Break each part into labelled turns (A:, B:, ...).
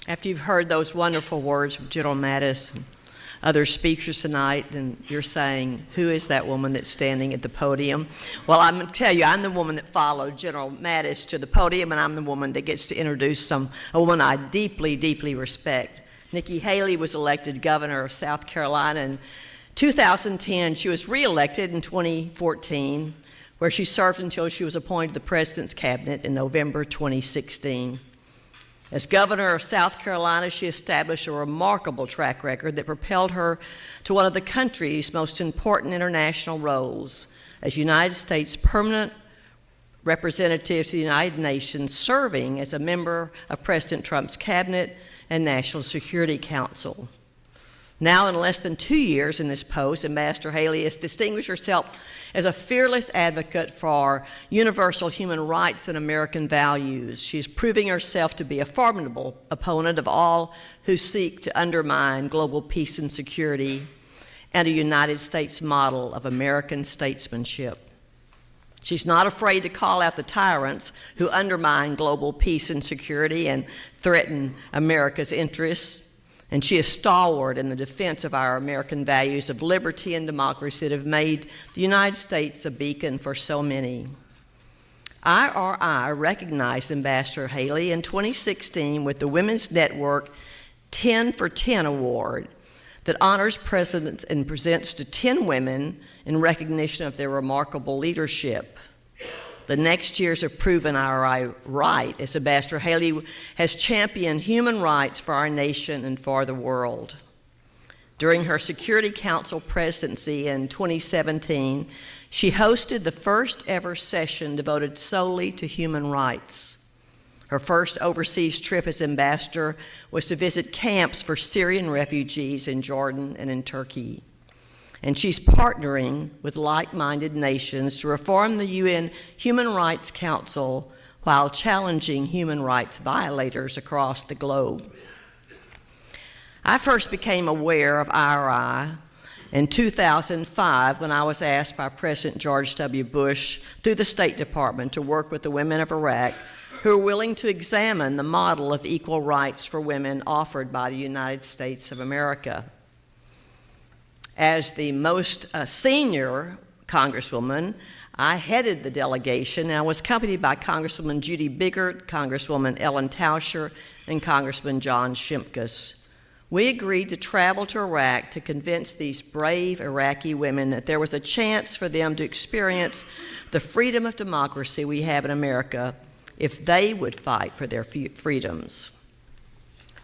A: After you've heard those wonderful words from General Mattis and other speakers tonight, and you're saying, who is that woman that's standing at the podium? Well, I'm going to tell you, I'm the woman that followed General Mattis to the podium, and I'm the woman that gets to introduce a woman I deeply, deeply respect. Nikki Haley was elected governor of South Carolina in 2010. She was reelected in 2014, where she served until she was appointed to the President's Cabinet in November 2016. As governor of South Carolina, she established a remarkable track record that propelled her to one of the country's most important international roles as United States permanent representative to the United Nations, serving as a member of President Trump's cabinet and National Security Council. Now, in less than 2 years in this post, Ambassador Haley has distinguished herself as a fearless advocate for universal human rights and American values. She's proving herself to be a formidable opponent of all who seek to undermine global peace and security and a United States model of American statesmanship. She's not afraid to call out the tyrants who undermine global peace and security and threaten America's interests. And she is stalwart in the defense of our American values of liberty and democracy that have made the United States a beacon for so many. IRI recognized Ambassador Haley in 2016 with the Women's Network 10 for 10 Award that honors presidents and presents to 10 women in recognition of their remarkable leadership. The next years have proven IRI right, as Ambassador Haley has championed human rights for our nation and for the world. During her Security Council presidency in 2017, she hosted the first ever session devoted solely to human rights. Her first overseas trip as ambassador was to visit camps for Syrian refugees in Jordan and in Turkey. And she's partnering with like-minded nations to reform the UN Human Rights Council while challenging human rights violators across the globe. I first became aware of IRI in 2005 when I was asked by President George W. Bush through the State Department to work with the women of Iraq who are willing to examine the model of equal rights for women offered by the United States of America. As the most senior Congresswoman, I headed the delegation, and I was accompanied by Congresswoman Judy Biggert, Congresswoman Ellen Tauscher, and Congressman John Shimkus. We agreed to travel to Iraq to convince these brave Iraqi women that there was a chance for them to experience the freedom of democracy we have in America if they would fight for their freedoms.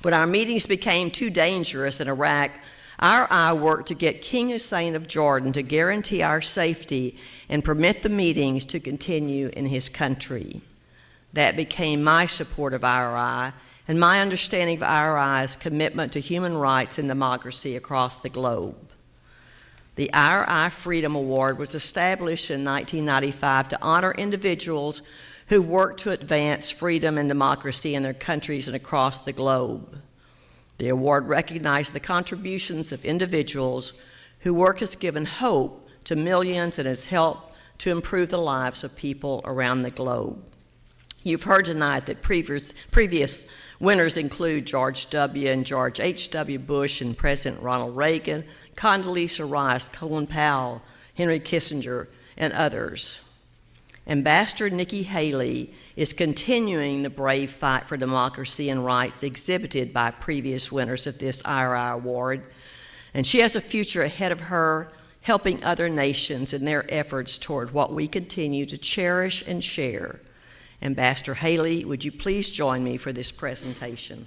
A: When our meetings became too dangerous in Iraq, IRI worked to get King Hussein of Jordan to guarantee our safety and permit the meetings to continue in his country. That became my support of IRI and my understanding of IRI's commitment to human rights and democracy across the globe. The IRI Freedom Award was established in 1995 to honor individuals who work to advance freedom and democracy in their countries and across the globe. The award recognized the contributions of individuals whose work has given hope to millions and has helped to improve the lives of people around the globe. You've heard tonight that previous winners include George W. and George H.W. Bush and President Ronald Reagan, Condoleezza Rice, Colin Powell, Henry Kissinger, and others. Ambassador Nikki Haley is continuing the brave fight for democracy and rights exhibited by previous winners of this IRI award, and she has a future ahead of her helping other nations in their efforts toward what we continue to cherish and share. Ambassador Haley, would you please join me for this presentation?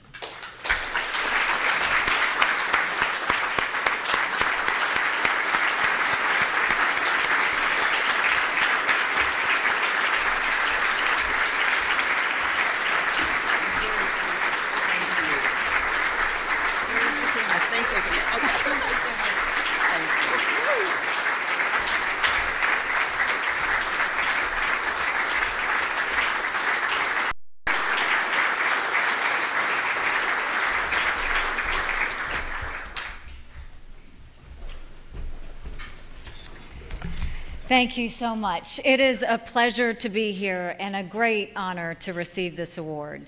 B: Thank you so much. It is a pleasure to be here and a great honor to receive this award.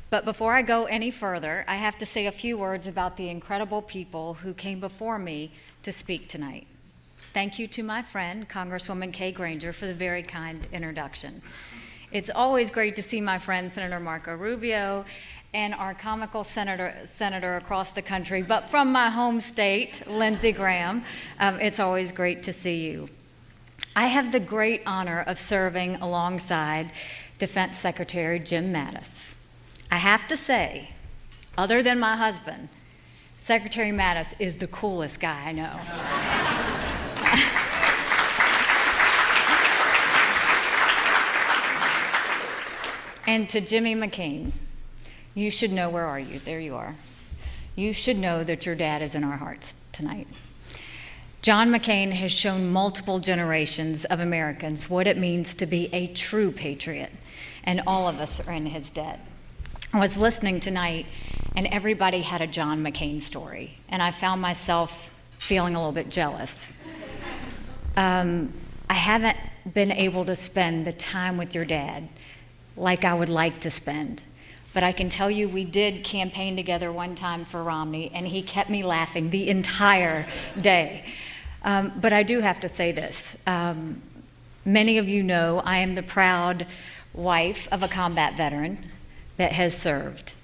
B: But before I go any further, I have to say a few words about the incredible people who came before me to speak tonight. Thank you to my friend, Congresswoman Kay Granger, for the very kind introduction. It's always great to see my friend, Senator Marco Rubio, and our comical senator across the country, but from my home state, Lindsey Graham. It's always great to see you. I have the great honor of serving alongside Defense Secretary Jim Mattis. I have to say, other than my husband, Secretary Mattis is the coolest guy I know. And to Jimmy McCain, you should know, where are you? There you are. You should know that your dad is in our hearts tonight. John McCain has shown multiple generations of Americans what it means to be a true patriot, and all of us are in his debt. I was listening tonight, and everybody had a John McCain story, and I found myself feeling a little bit jealous. I haven't been able to spend the time with your dad like I would like to spend, but I can tell you we did campaign together one time for Romney, and he kept me laughing the entire day. But I do have to say this. Many of you know I am the proud wife of a combat veteran that has served.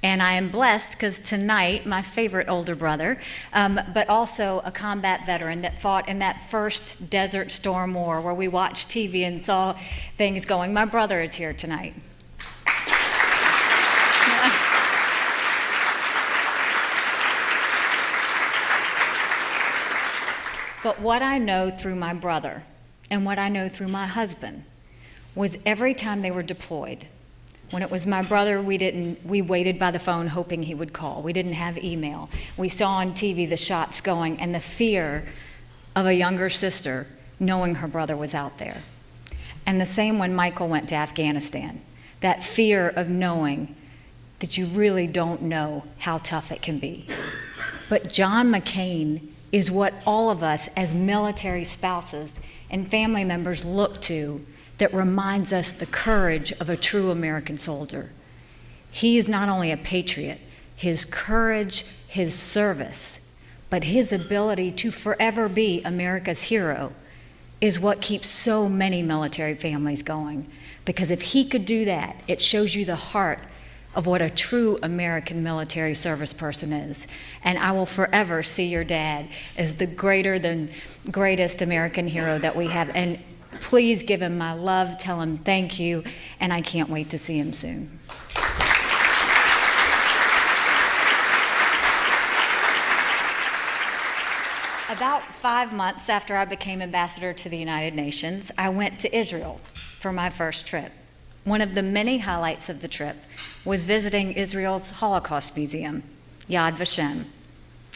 B: And I am blessed because tonight, my favorite older brother, but also a combat veteran that fought in that first Desert Storm War where we watched TV and saw things going. My brother is here tonight. But what I know through my brother and what I know through my husband was every time they were deployed, when it was my brother, we waited by the phone hoping he would call. We didn't have email. We saw on TV the shots going and the fear of a younger sister knowing her brother was out there. And the same when Michael went to Afghanistan, that fear of knowing that you really don't know how tough it can be. But John McCain is what all of us as military spouses and family members look to that reminds us the courage of a true American soldier. He is not only a patriot, his courage, his service, but his ability to forever be America's hero is what keeps so many military families going. Because if he could do that, it shows you the heart of what a true American military service person is. And I will forever see your dad as the greater than greatest American hero that we have. And please give him my love, tell him thank you, and I can't wait to see him soon. About 5 months after I became ambassador to the United Nations, I went to Israel for my first trip. One of the many highlights of the trip was visiting Israel's Holocaust Museum, Yad Vashem.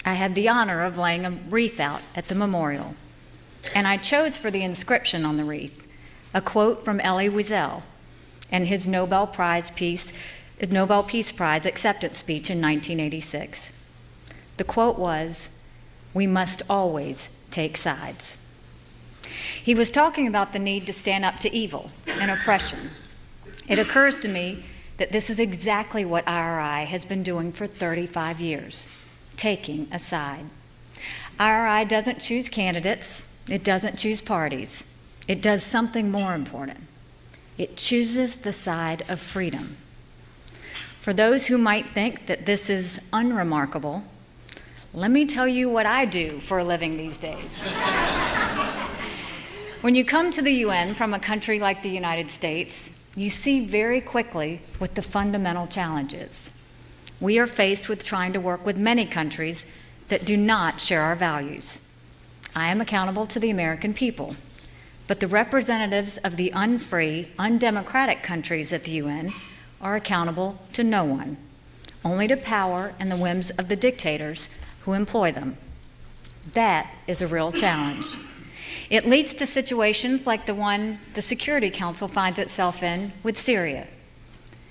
B: I had the honor of laying a wreath out at the memorial. And I chose for the inscription on the wreath a quote from Elie Wiesel and his Nobel Peace Prize acceptance speech in 1986. The quote was, "We must always take sides." He was talking about the need to stand up to evil and oppression. It occurs to me that this is exactly what IRI has been doing for 35 years, taking a side. IRI doesn't choose candidates. It doesn't choose parties. It does something more important. It chooses the side of freedom. For those who might think that this is unremarkable, let me tell you what I do for a living these days. When you come to the UN from a country like the United States, you see very quickly what the fundamental challenge is. We are faced with trying to work with many countries that do not share our values. I am accountable to the American people, but the representatives of the unfree, undemocratic countries at the UN are accountable to no one, only to power and the whims of the dictators who employ them. That is a real challenge. It leads to situations like the one the Security Council finds itself in with Syria.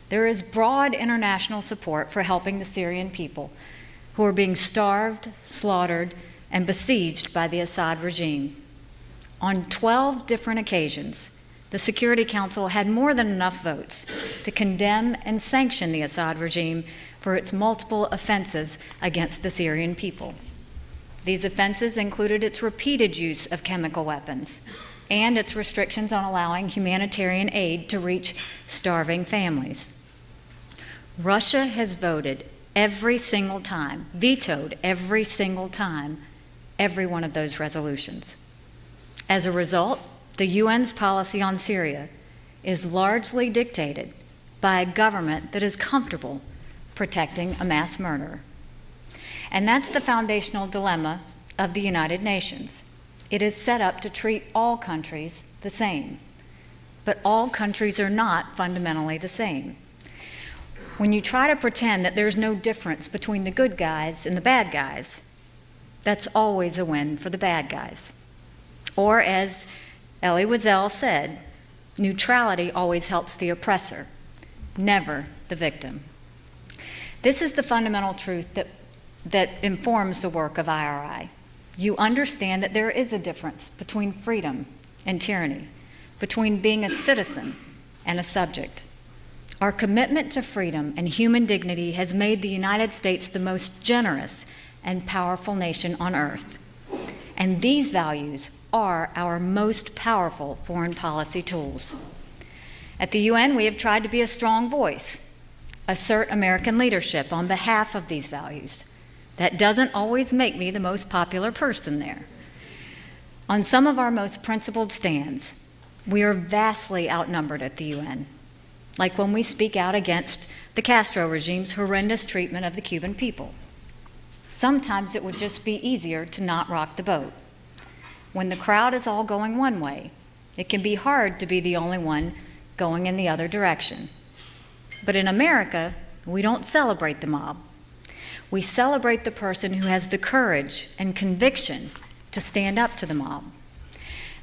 B: There is broad international support for helping the Syrian people who are being starved, slaughtered, and besieged by the Assad regime. On 12 different occasions, the Security Council had more than enough votes to condemn and sanction the Assad regime for its multiple offenses against the Syrian people. These offenses included its repeated use of chemical weapons and its restrictions on allowing humanitarian aid to reach starving families. Russia has voted every single time, vetoed every single time, every one of those resolutions. As a result, the UN's policy on Syria is largely dictated by a government that is comfortable protecting a mass murderer. And that's the foundational dilemma of the United Nations. It is set up to treat all countries the same, but all countries are not fundamentally the same. When you try to pretend that there's no difference between the good guys and the bad guys, that's always a win for the bad guys. Or as Elie Wiesel said, neutrality always helps the oppressor, never the victim. This is the fundamental truth that informs the work of IRI. You understand that there is a difference between freedom and tyranny, between being a citizen and a subject. Our commitment to freedom and human dignity has made the United States the most generous and powerful nation on earth. And these values are our most powerful foreign policy tools. At the UN, we have tried to be a strong voice, assert American leadership on behalf of these values. That doesn't always make me the most popular person there. On some of our most principled stands, we are vastly outnumbered at the UN, like when we speak out against the Castro regime's horrendous treatment of the Cuban people. Sometimes it would just be easier to not rock the boat. When the crowd is all going one way, it can be hard to be the only one going in the other direction. But in America, we don't celebrate the mob. We celebrate the person who has the courage and conviction to stand up to the mob.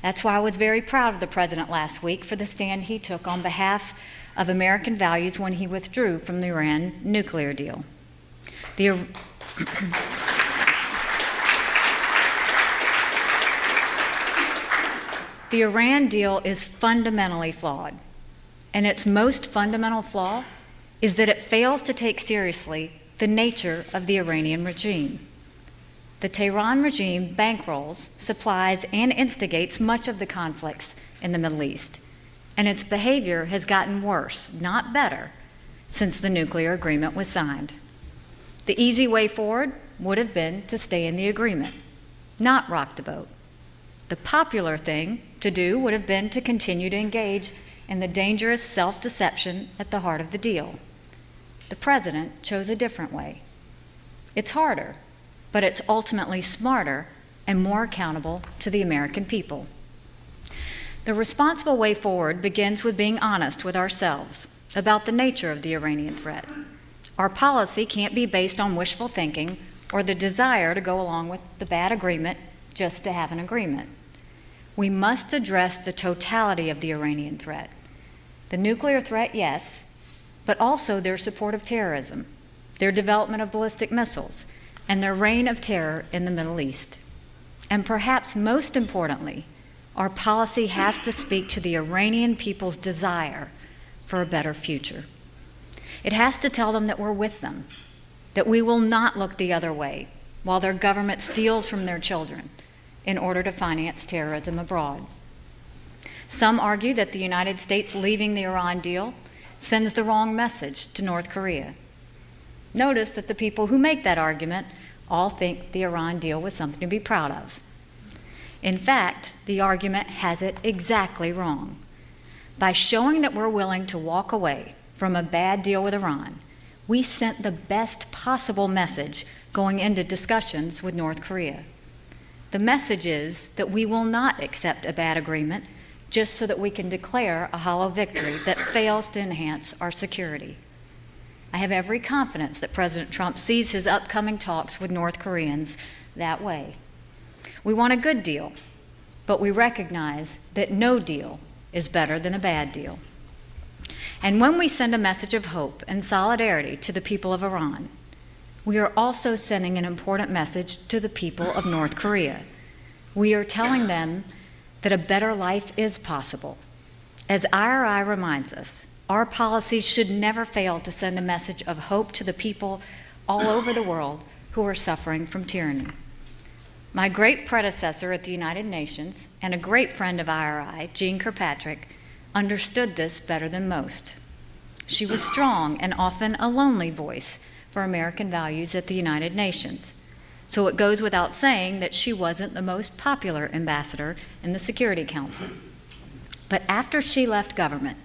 B: That's why I was very proud of the President last week for the stand he took on behalf of American values when he withdrew from the Iran nuclear deal. The Iran deal is fundamentally flawed, and its most fundamental flaw is that it fails to take seriously the nature of the Iranian regime. The Tehran regime bankrolls, supplies, and instigates much of the conflicts in the Middle East, and its behavior has gotten worse, not better, since the nuclear agreement was signed. The easy way forward would have been to stay in the agreement, not rock the boat. The popular thing to do would have been to continue to engage in the dangerous self-deception at the heart of the deal. The President chose a different way. It's harder, but it's ultimately smarter and more accountable to the American people. The responsible way forward begins with being honest with ourselves about the nature of the Iranian threat. Our policy can't be based on wishful thinking or the desire to go along with the bad agreement just to have an agreement. We must address the totality of the Iranian threat. The nuclear threat, yes, but also their support of terrorism, their development of ballistic missiles, and their reign of terror in the Middle East. And perhaps most importantly, our policy has to speak to the Iranian people's desire for a better future. It has to tell them that we're with them, that we will not look the other way while their government steals from their children in order to finance terrorism abroad. Some argue that the United States leaving the Iran deal sends the wrong message to North Korea. Notice that the people who make that argument all think the Iran deal was something to be proud of. In fact, the argument has it exactly wrong. By showing that we're willing to walk away from a bad deal with Iran, we sent the best possible message going into discussions with North Korea. The message is that we will not accept a bad agreement just so that we can declare a hollow victory that fails to enhance our security. I have every confidence that President Trump sees his upcoming talks with North Koreans that way. We want a good deal, but we recognize that no deal is better than a bad deal. And when we send a message of hope and solidarity to the people of Iran, we are also sending an important message to the people of North Korea. We are telling them that a better life is possible, As IRI reminds us, our policies should never fail to send a message of hope to the people all over the world who are suffering from tyranny. My great predecessor at the United Nations and a great friend of IRI, Jean Kirkpatrick, understood this better than most. She was strong and often a lonely voice for American values at the United Nations. So it goes without saying that she wasn't the most popular ambassador in the Security Council. But after she left government,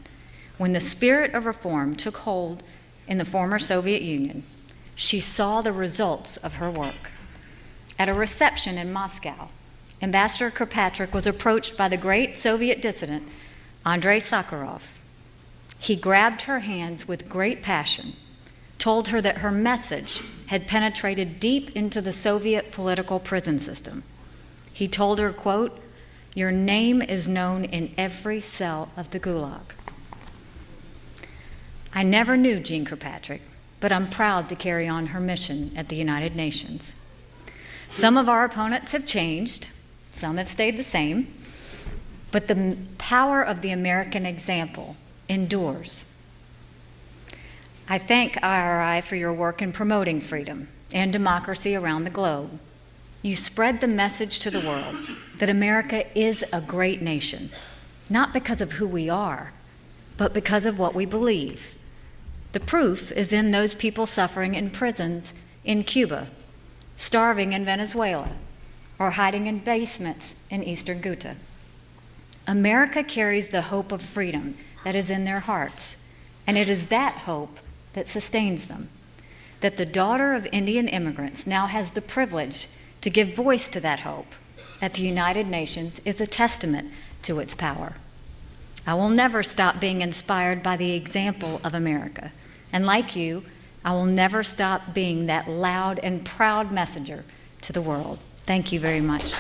B: when the spirit of reform took hold in the former Soviet Union, she saw the results of her work. At a reception in Moscow, Ambassador Kirkpatrick was approached by the great Soviet dissident, Andrei Sakharov. He grabbed her hands with great passion, told her that her message had penetrated deep into the Soviet political prison system. He told her, quote, "Your name is known in every cell of the Gulag." I never knew Jean Kirkpatrick, but I'm proud to carry on her mission at the United Nations. Some of our opponents have changed, some have stayed the same, but the power of the American example endures. I thank IRI for your work in promoting freedom and democracy around the globe. You spread the message to the world that America is a great nation, not because of who we are, but because of what we believe. The proof is in those people suffering in prisons in Cuba, starving in Venezuela, or hiding in basements in Eastern Ghouta. America carries the hope of freedom that is in their hearts, and it is that hope that sustains them. That the daughter of Indian immigrants now has the privilege to give voice to that hope at the United Nations is a testament to its power. I will never stop being inspired by the example of America, and like you, I will never stop being that loud and proud messenger to the world. Thank you very much.